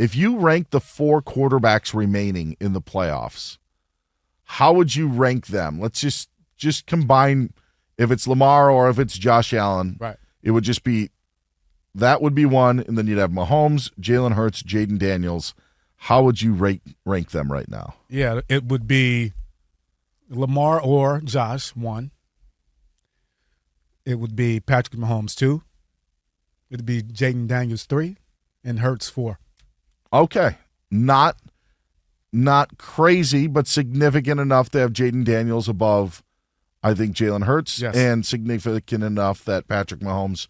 If you rank the 4 quarterbacks remaining in the playoffs, how would you rank them? Let's just combine if it's Lamar or if it's Josh Allen. Right. It would just be that would be one, and then you'd have Mahomes, Jalen Hurts, Jayden Daniels. How would you rank them right now? Yeah, it would be Lamar or Josh, 1. It would be Patrick Mahomes, 2. It would be Jayden Daniels, 3, and Hurts, 4. Okay. Not crazy, but significant enough to have Jayden Daniels above, I think, Jalen Hurts, yes, and significant enough that Patrick Mahomes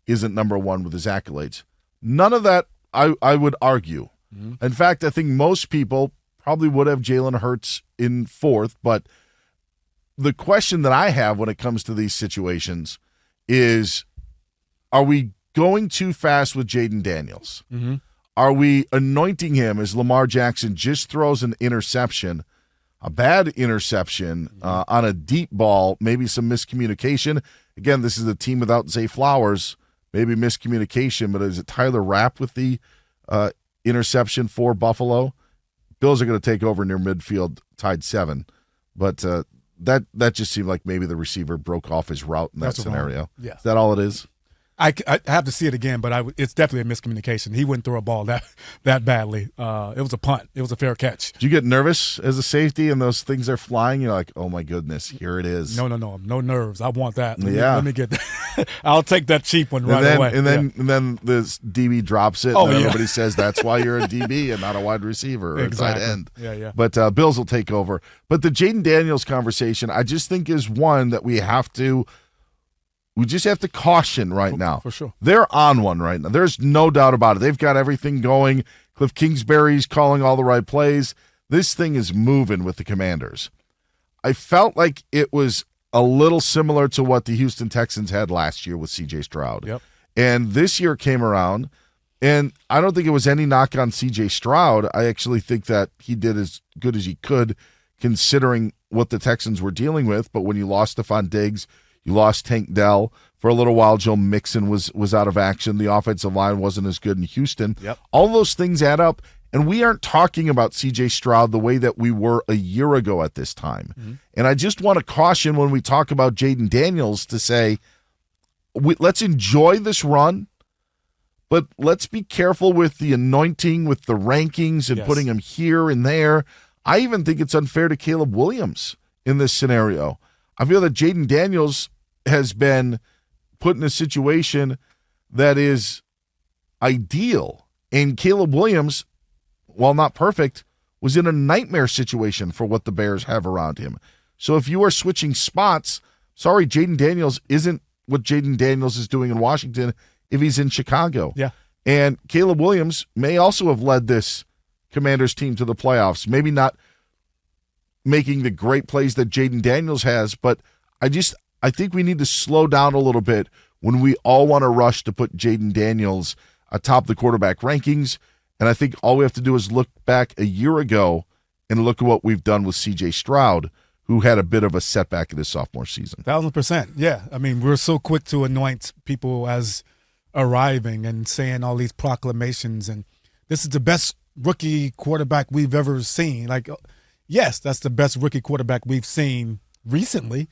isn't number 1 with his accolades. None of that, I would argue. Mm-hmm. In fact, I think most people probably would have Jalen Hurts in 4th, but the question that I have when it comes to these situations is, are we going too fast with Jayden Daniels? Mm-hmm. Are we anointing him as Lamar Jackson just throws an interception, a bad interception on a deep ball, maybe some miscommunication? Again, this is a team without Zay Flowers, maybe miscommunication, but is it Tyler Rapp with the interception for Buffalo? Bills are going to take over near midfield, tied 7. But that just seemed like maybe the receiver broke off his route in that scenario. Yes. Is that all it is? I have to see it again, but it's definitely a miscommunication. He wouldn't throw a ball that badly. It was a punt. It was a fair catch. Do you get nervous as a safety and those things are flying? You're like, oh, my goodness, here it is. No nerves. I want that. Let me get that. I'll take that cheap one away. And then this DB drops it, and everybody says that's why you're a DB and not a wide receiver or exactly. a tight end. Yeah. But Bills will take over. But the Jayden Daniels conversation, I just think is one that we just have to caution right now. For sure. They're on one right now. There's no doubt about it. They've got everything going. Cliff Kingsbury's calling all the right plays. This thing is moving with the Commanders. I felt like it was a little similar to what the Houston Texans had last year with C.J. Stroud. Yep. And this year came around, and I don't think it was any knock on C.J. Stroud. I actually think that he did as good as he could considering what the Texans were dealing with. But when you lost Stephon Diggs, you lost Tank Dell. For a little while, Joe Mixon was out of action. The offensive line wasn't as good in Houston. Yep. All those things add up, and we aren't talking about C.J. Stroud the way that we were a year ago at this time. Mm-hmm. And I just want to caution when we talk about Jayden Daniels to say, let's enjoy this run, but let's be careful with the anointing, with the rankings and putting him here and there. I even think it's unfair to Caleb Williams in this scenario. I feel that Jayden Daniels has been put in a situation that is ideal. And Caleb Williams, while not perfect, was in a nightmare situation for what the Bears have around him. So if you are switching spots, sorry, Jayden Daniels isn't what Jayden Daniels is doing in Washington if he's in Chicago. Yeah. And Caleb Williams may also have led this Commanders team to the playoffs. Maybe not making the great plays that Jayden Daniels has, but I think we need to slow down a little bit when we all want to rush to put Jayden Daniels atop the quarterback rankings. And I think all we have to do is look back a year ago and look at what we've done with C.J. Stroud, who had a bit of a setback in his sophomore season. 1,000%. Yeah. I mean, we're so quick to anoint people as arriving and saying all these proclamations, and this is the best rookie quarterback we've ever seen. Like, yes, that's the best rookie quarterback we've seen recently.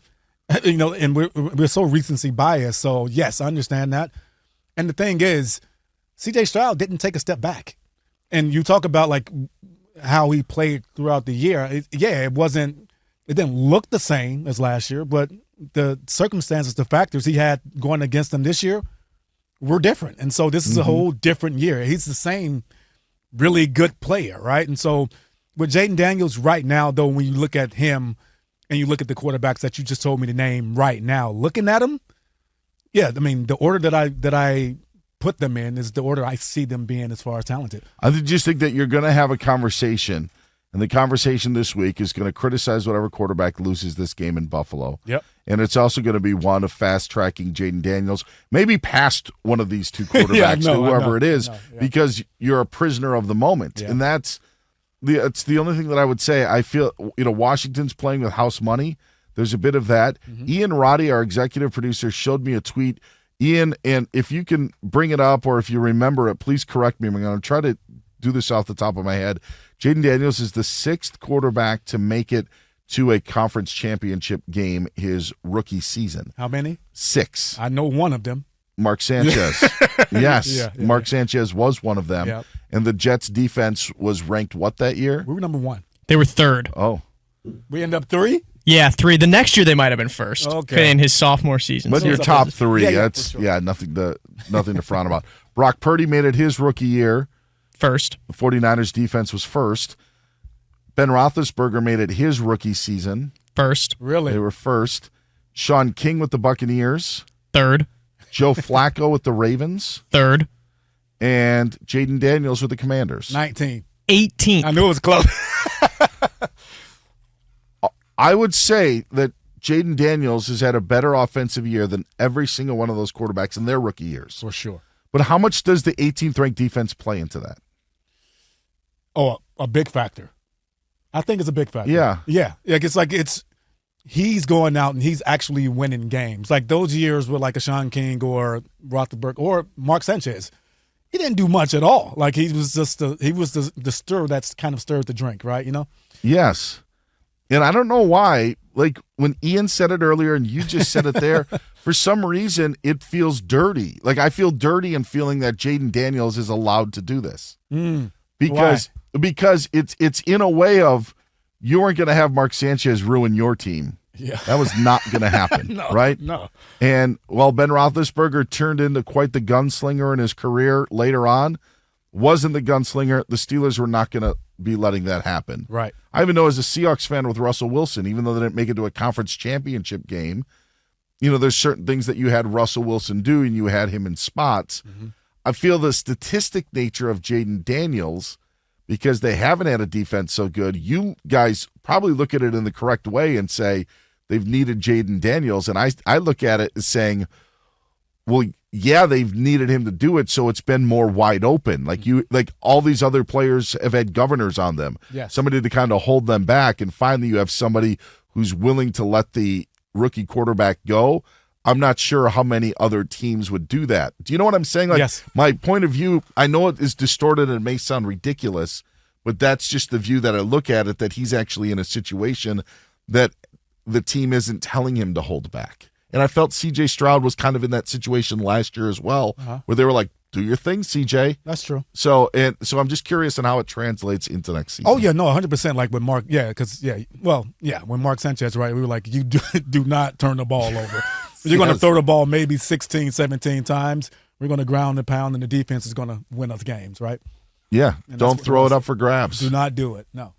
And we're so recency biased. So, yes, I understand that. And the thing is, C.J. Stroud didn't take a step back. And you talk about, like, how he played throughout the year. It didn't look the same as last year, but the circumstances, the factors he had going against him this year were different. And so this is a whole different year. He's the same really good player, right? And so with Jayden Daniels right now, though, when you look at him and you look at the quarterbacks that you just told me to name right now, looking at them, yeah, I mean, the order that I put them in is the order I see them being as far as talented. I just think that you're going to have a conversation, and the conversation this week is going to criticize whatever quarterback loses this game in Buffalo. Yep. And it's also going to be one of fast-tracking Jayden Daniels, maybe past one of these two quarterbacks, whoever it is, because you're a prisoner of the moment. Yeah. And it's the only thing that I would say. I feel, Washington's playing with house money. There's a bit of that. Ian Roddy, our executive producer, showed me a tweet. Ian, and if you can bring it up or if you remember it, please correct me. I'm going to try to do this off the top of my head. Jayden Daniels is the 6th quarterback to make it to a conference championship game his rookie season. How many? 6. I know one of them. Mark Sanchez. Yes, Yeah, Mark Sanchez was one of them. Yep. And the Jets defense was ranked what that year? We were number 1. They were 3rd. Oh. We end up 3? Yeah, 3. The next year they might have been 1st. Okay. In his sophomore season. But So your it's up top to- 3, Yeah, that's for sure. nothing to frown about. Brock Purdy made it his rookie year. 1st. The 49ers defense was 1st. Ben Roethlisberger made it his rookie season. 1st. Really? They were 1st. Sean King with the Buccaneers. 3rd. Joe Flacco with the Ravens. 3rd. And Jayden Daniels with the Commanders. 19. 18th. I knew it was close. I would say that Jayden Daniels has had a better offensive year than every single one of those quarterbacks in their rookie years. For sure. But how much does the 18th ranked defense play into that? Oh, a big factor. I think it's a big factor. Yeah. Yeah. He's going out and he's actually winning games. Like those years with like a Sean King or Roethlisberger or Mark Sanchez, he didn't do much at all. Like he was just the stir that's kind of stirred the drink, right? You know? Yes. And I don't know why, like when Ian said it earlier and you just said it there, for some reason it feels dirty. Like I feel dirty in feeling that Jayden Daniels is allowed to do this. Because it's in a way of you weren't going to have Mark Sanchez ruin your team. Yeah. That was not going to happen, No, right? no. And while Ben Roethlisberger turned into quite the gunslinger in his career later on, wasn't the gunslinger, the Steelers were not going to be letting that happen. Right. I even know as a Seahawks fan with Russell Wilson, even though they didn't make it to a conference championship game, you know, there's certain things that you had Russell Wilson do and you had him in spots. Mm-hmm. I feel the statistic nature of Jayden Daniels, because they haven't had a defense so good, you guys probably look at it in the correct way and say they've needed Jayden Daniels. And I look at it as saying, well, yeah, they've needed him to do it, so it's been more wide open. Like all these other players have had governors on them. Yes. Somebody to kind of hold them back, and finally you have somebody who's willing to let the rookie quarterback go. I'm not sure how many other teams would do that. Do you know what I'm saying? Like, Yes. My point of view, I know it is distorted and it may sound ridiculous, but that's just the view that I look at it, that he's actually in a situation that the team isn't telling him to hold back. And I felt C.J. Stroud was kind of in that situation last year as well, where they were like, do your thing, C.J. That's true. So I'm just curious on how it translates into next season. Oh, yeah, no, 100% like with Mark. Yeah, because, when Mark Sanchez, right, we were like, you do not turn the ball over. You're going to throw the ball maybe 16, 17 times. We're going to ground and pound, and the defense is going to win us games, right? Yeah, And don't that's throw what it up for grabs. Do not do it. No.